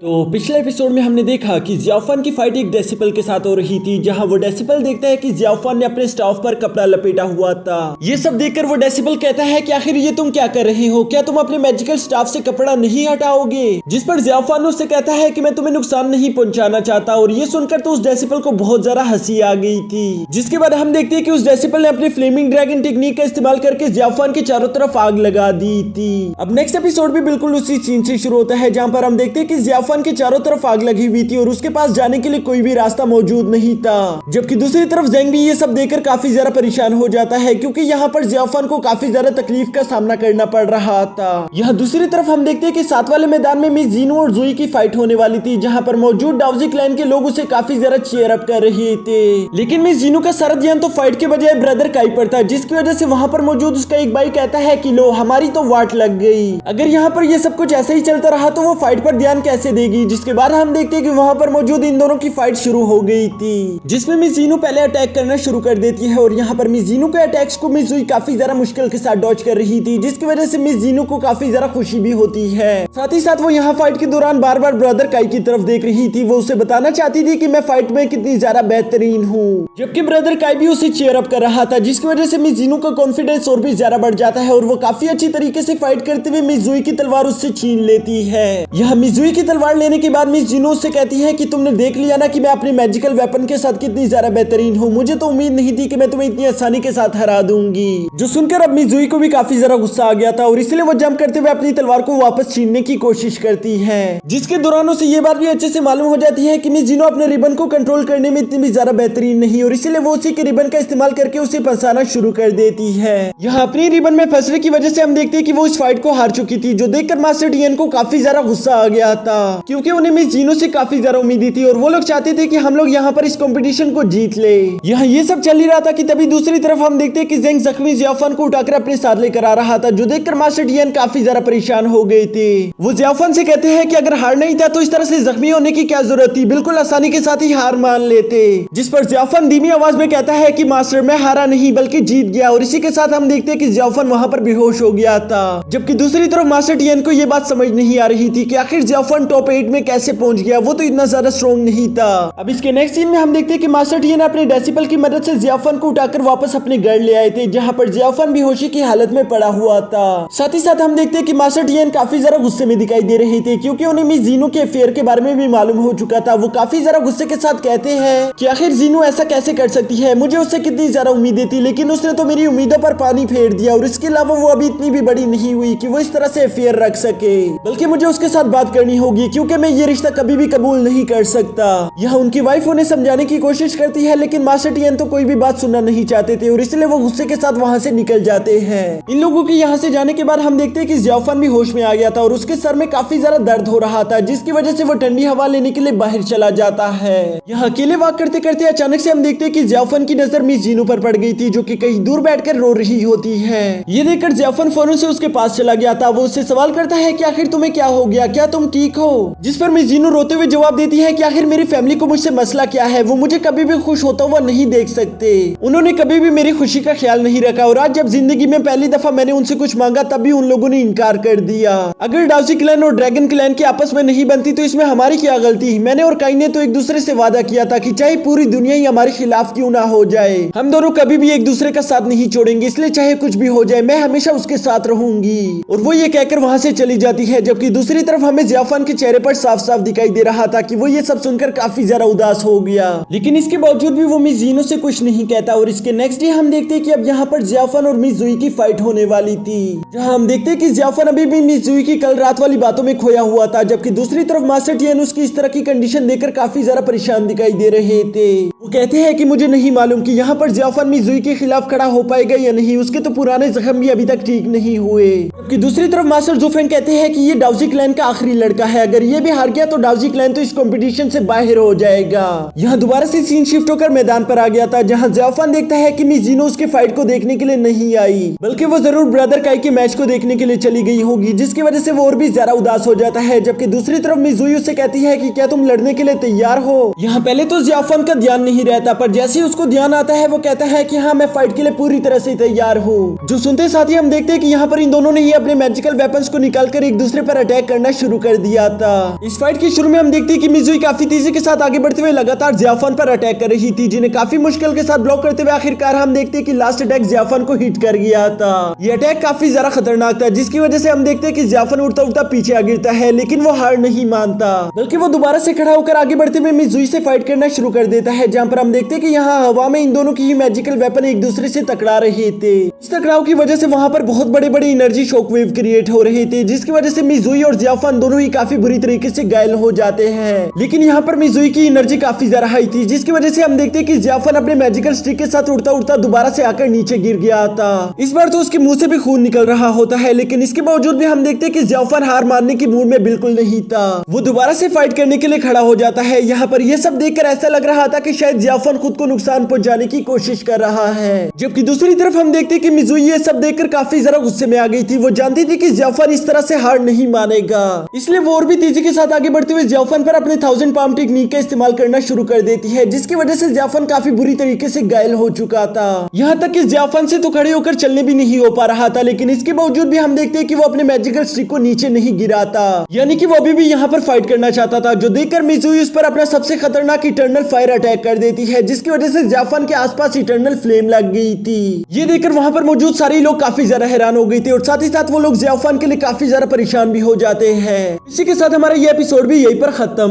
तो पिछले एपिसोड में हमने देखा कि जियाओफान की फाइट एक डेसिपल के साथ हो रही थी, जहां वो डेसिपल देखता है कि जियाओफान ने अपने स्टाफ पर कपड़ा लपेटा हुआ था। ये सब देखकर वो डेसिपल कहता है कि आखिर ये तुम क्या कर रहे हो, क्या तुम अपने मैजिकल स्टाफ से कपड़ा नहीं हटाओगे? जिस पर जियाओफान उससे कहता है कि मैं तुम्हें नुकसान नहीं पहुंचाना चाहता। और ये सुनकर तो उस डेसिपल को बहुत ज्यादा हंसी आ गई थी। जिसके बाद हम देखते हैं कि उस डेसिपल ने अपनी फ्लेमिंग ड्रैगन टेक्निक का इस्तेमाल करके जियाओफान के चारों तरफ आग लगा दी थी। अब नेक्स्ट एपिसोड भी बिल्कुल उसी सीन से शुरू होता है, जहां पर हम देखते हैं कि जियाओफान के चारों तरफ आग लगी हुई थी और उसके पास जाने के लिए कोई भी रास्ता मौजूद नहीं था। जबकि दूसरी तरफ ज़ेंग भी ये सब देखकर काफी ज्यादा परेशान हो जाता है, क्योंकि यहाँ पर जियाओफान को काफी ज्यादा तकलीफ का सामना करना पड़ रहा था। यहाँ दूसरी तरफ हम देखते हैं कि साथ वाले मैदान में मिस जीनो और जुई की फाइट होने वाली थी, जहाँ पर मौजूद डाउजी क्लैन के लोग उसे काफी ज्यादा चीयर अप कर रहे थे। लेकिन मिस जीनो का सारा ध्यान तो फाइट के बजाय ब्रदर काई पर था, जिसकी वजह से वहाँ पर मौजूद उसका एक भाई कहता है कि लो हमारी तो वाट लग गई। अगर यहाँ पर ये सब कुछ ऐसे ही चलता रहा तो वो फाइट पर ध्यान कैसे देगी? जिसके बाद हम देखते हैं कि वहाँ पर मौजूद इन दोनों की फाइट शुरू हो गई थी, जिसमें मिस जीनो पहले अटैक करना शुरू कर देती है। और यहाँ पर मिस जीनो के अटैक्स को मिस जुई काफी ज्यादा मुश्किल के साथ डॉज कर रही थी, जिसकी वजह से मिस जीनो को काफी ज्यादा खुशी भी होती है। साथ ही साथ वो यहाँ फाइट के दौरान बार बार ब्रदर काई की तरफ देख रही थी। वो उसे बताना चाहती थी कि मैं फाइट में कितनी ज्यादा बेहतरीन हूँ, जबकि ब्रदर काई भी उसे चीयर अप कर रहा था, जिसकी वजह से मिस जीनो का कॉन्फिडेंस और भी ज्यादा बढ़ जाता है और वो काफी अच्छी तरीके से फाइट करते हुए मिस जुई की तलवार उससे छीन लेती है। यहाँ मिस जुई की तलवार लेने के बाद मिस जीनो उससे कहती है कि तुमने देख लिया ना कि मैं अपने मैजिकल वेपन के साथ कितनी ज्यादा बेहतरीन हूँ, मुझे तो उम्मीद नहीं थी कि मैं तुम्हें इतनी आसानी के साथ हरा दूंगी। जो सुनकर अब मिस जुई को भी काफी ज्यादा गुस्सा आ गया था और इसलिए वो जंप करते हुए अपनी तलवार को वापस छीनने की कोशिश करती है, जिसके दौरान उसे ये बात भी अच्छे से मालूम हो जाती है कि मिस जीनो अपने रिबन को कंट्रोल करने में इतनी भी ज्यादा बेहतरीन नहीं, और इसीलिए वो उसी के रिबन का इस्तेमाल करके उसे फंसाना शुरू कर देती है। यहाँ अपनी रिबन में फंसने की वजह से हम देखते हैं कि वो इस फाइट को हार चुकी थी, जो देखकर मास्टर टियन को काफी ज्यादा गुस्सा आ गया था, क्योंकि उन्हें मिस जीनो से काफी ज्यादा उम्मीद थी और वो लोग चाहते थे कि हम लोग यहाँ पर इस कंपटीशन को जीत ले। यहाँ ये सब चल ही रहा था कि तभी दूसरी तरफ हम देखते हैं कि ज़ेंग जख्मी जियाओफान को उठाकर अपने साथ लेकर आ रहा था, जो देखकर मास्टर टियन काफी ज्यादा परेशान हो गए थे। वो जियाओफान से कहते हैं कि अगर हार नहीं था तो इस तरह से जख्मी होने की क्या जरूरत थी, बिल्कुल आसानी के साथ ही हार मान लेते। जिस पर जियाओफान धीमी आवाज में कहता है कि मास्टर मैं हारा नहीं बल्कि जीत गया, और इसी के साथ हम देखते हैं कि जियाओफान वहाँ पर बेहोश हो गया था। जबकि दूसरी तरफ मास्टर टियन को ये बात समझ नहीं आ रही थी कि आखिर जियाओफान टॉप 8 में कैसे पहुंच गया, वो तो इतना ज्यादा स्ट्रॉन्ग नहीं था। अब इसके नेक्स्ट सीन में हम देखते हैं कि मास्टर टियन अपने डेसिपल की मदद से जियाओफान को उठाकर वापस अपने घर ले आए थे, जहां पर जियाओफान बेहोशी की हालत में पड़ा हुआ था। साथ ही साथ हम देखते हैं कि मास्टर टियन काफी ज्यादा गुस्से में दिखाई दे रहे थे, क्योंकि उन्हें मिस जीनो के अफेयर के बारे में भी मालूम हो चुका था। वो काफी ज्यादा गुस्से के साथ कहते हैं कि आखिर जीनो ऐसा कैसे कर सकती है, मुझे उससे कितनी ज्यादा उम्मीदें थी, लेकिन उसने तो मेरी उम्मीदों पर पानी फेर दिया, और इसके अलावा वो अभी इतनी भी बड़ी नहीं हुई कि वो इस तरह से अफेयर रख सके, बल्कि मुझे उसके साथ बात करनी होगी, क्योंकि मैं ये रिश्ता कभी भी कबूल नहीं कर सकता। यहाँ उनकी वाइफ उन्हें समझाने की कोशिश करती है, लेकिन मास्टर टियन तो कोई भी बात सुनना नहीं चाहते थे और इसलिए वो गुस्से के साथ वहाँ से निकल जाते हैं। इन लोगों के यहाँ से जाने के बाद हम देखते हैं कि जियाओफान भी होश में आ गया था और उसके सर में काफी ज्यादा दर्द हो रहा था, जिसकी वजह से वो ठंडी हवा लेने के लिए बाहर चला जाता है। यहाँ अकेले वॉक करते करते अचानक से हम देखते हैं कि जियाओफान की नजर मिस जीनो पर पड़ गई थी, जो कि कहीं दूर बैठकर रो रही होती है। ये देखकर जियाओफान फौरन से उसके पास चला गया था। वो उससे सवाल करता है कि आखिर तुम्हें क्या हो गया, क्या तुम ठीक हो? जिस पर मिस जीनो रोते हुए जवाब देती है कि आखिर मेरी फैमिली को मुझसे मसला क्या है, वो मुझे कभी भी खुश होता हुआ नहीं देख सकते, उन्होंने कभी भी मेरी खुशी का ख्याल नहीं रखा, और आज जब जिंदगी में पहली दफा मैंने उनसे कुछ मांगा तब भी उन लोगों ने इनकार कर दिया। अगर डाउजी क्लैन और ड्रैगन क्लैन की आपस में नहीं बनती तो इसमें हमारी क्या गलती? मैंने और काई ने तो एक दूसरे से वादा किया था कि चाहे पूरी दुनिया ही हमारे खिलाफ क्यों ना हो जाए, हम दोनों कभी भी एक दूसरे का साथ नहीं छोड़ेंगे, इसलिए चाहे कुछ भी हो जाए मैं हमेशा उसके साथ रहूंगी। और वो ये कहकर वहाँ से चली जाती है, जबकि दूसरी तरफ हमें जियाओफान के चेहरे पर साफ साफ दिखाई दे रहा था कि वो ये सब सुनकर काफी ज्यादा उदास हो गया, लेकिन इसके बावजूद भी वो मिस जीनो से कुछ नहीं कहता। और इसके नेक्स्ट डे हम देखते हैं कि अब यहाँ पर जियाओफान और मिस जुई की फाइट होने वाली थी, जहाँ हम देखते हैं कि जियाओफान अभी भी मिस जुई की कल रात वाली बातों में खोया हुआ था, जबकि दूसरी तरफ मास्टर टियन उसकी इस तरह की कंडीशन देखकर काफी ज्यादा परेशान दिखाई दे रहे थे। वो कहते हैं कि मुझे नहीं मालूम कि यहाँ पर जियाओफान मिस जुई के खिलाफ खड़ा हो पाएगा या नहीं, उसके तो पुराने जख्म भी अभी तक ठीक नहीं हुए। जबकि दूसरी तरफ मास्टर जुफेंग कहते हैं कि ये डाउजी क्लैन का आखिरी लड़का है, अगर ये भी हार गया तो डाउजी क्लैन तो इस कंपटीशन से बाहर हो जाएगा। यहाँ दोबारा से सीन शिफ्ट होकर मैदान पर आ गया था, जहाँ जियाओफान देखता है कि मिस जीनो उसके फाइट को देखने के लिए नहीं आई, बल्कि वो जरूर ब्रदर काई के मैच को देखने के लिए चली गई होगी, जिसकी वजह से वो और भी ज्यादा उदास हो जाता है। जबकि दूसरी तरफ मिस जुई उससे कहती है कि क्या तुम लड़ने के लिए तैयार हो? यहाँ पहले तो जियाओफान का ध्यान नहीं रहता, पर जैसे ही उसको ध्यान आता है वो कहता है कि हाँ मैं फाइट के लिए पूरी तरह से तैयार हूँ। जो सुनते साथ ही हम देखते हैं कि यहाँ पर इन दोनों ने ही अपने मैजिकल वेपन्स को निकालकर एक दूसरे पर अटैक करना शुरू कर दिया था। था। इस फाइट के शुरू में हम देखते हैं कि मिजुई काफी तेजी के साथ आगे बढ़ते हुए लगातार जियाफान पर अटैक कर रही थी, जिन्हें काफी मुश्किल के साथ ब्लॉक करते हुए आखिरकार हम देखते हैं कि लास्ट अटैक जियाफान को हिट कर गया था। ये अटैक काफी ज्यादा खतरनाक था, जिसकी वजह से हम देखते हैं कि जियाफान उड़ता उड़ता पीछे आ गिरता है, लेकिन वो हार नहीं मानता, बल्कि वो दोबारा से खड़ा होकर आगे बढ़ते हुए मिजुई से फाइट करना शुरू कर देता है, जहाँ पर हम देखते हैं कि यहाँ हवा में इन दोनों की ही मैजिकल वेपन एक दूसरे से टकरा रहे थे। इस टकराव की वजह से वहां पर बहुत बड़े बड़े एनर्जी शॉकवेव क्रिएट हो रहे थे, जिसकी वजह से मिजुई और जियाफान दोनों ही काफी बुरी तरीके से घायल हो जाते हैं। लेकिन यहाँ पर मिजुई की एनर्जी काफी ज्यादा हाई थी, जिसकी वजह से हम देखते हैं कि जियाफान अपने मैजिकल स्टिक के साथ उड़ता उड़ता दोबारा से आकर नीचे गिर गया था। इस बार तो उसके मुंह से भी खून निकल रहा होता है, लेकिन इसके बावजूद भी हम देखते हैं कि जियाफान हार मानने की मूड में बिल्कुल नहीं था। वो दोबारा से फाइट करने के लिए खड़ा हो जाता है। यहाँ पर यह सब देखकर ऐसा लग रहा था कि शायद जियाफान खुद को नुकसान पहुंचाने की कोशिश कर रहा है, जबकि दूसरी तरफ हम देखते हैं कि मिजुई ये सब देखकर काफी ज्यादा गुस्से में आ गई थी। वो जानती थी कि जियाफान इस तरह से हार नहीं मानेगा, इसलिए वो और भी तेजी के साथ आगे बढ़ते हुए जियाफान पर अपने 1000 पाम टेक्निक का इस्तेमाल करना शुरू कर देती है, जिसकी वजह से जियाफान काफी बुरी तरीके से घायल हो चुका था। यहाँ तक कि जियाफान से तो खड़े होकर चलने भी नहीं हो पा रहा था, लेकिन इसके बावजूद भी हम देखते हैं कि वो अपने मैजिकल स्टिक को नीचे नहीं गिराता, यानी कि वो अभी भी यहाँ पर फाइट करना चाहता था, जो देखकर मिजुई उस पर अपना सबसे खतरनाक इटर्नल फायर अटैक कर देती है, जिसकी वजह से जियाफान के आसपास इटर्नल फ्लेम लग गई थी। ये देखकर वहां पर मौजूद सारे लोग काफी ज्यादा हैरान हो गए थे, और साथ ही साथ वो लोग जियाफान के लिए काफी ज्यादा परेशान भी हो जाते हैं। इसी के साथ हमारा ये एपिसोड भी यहीं पर खत्म।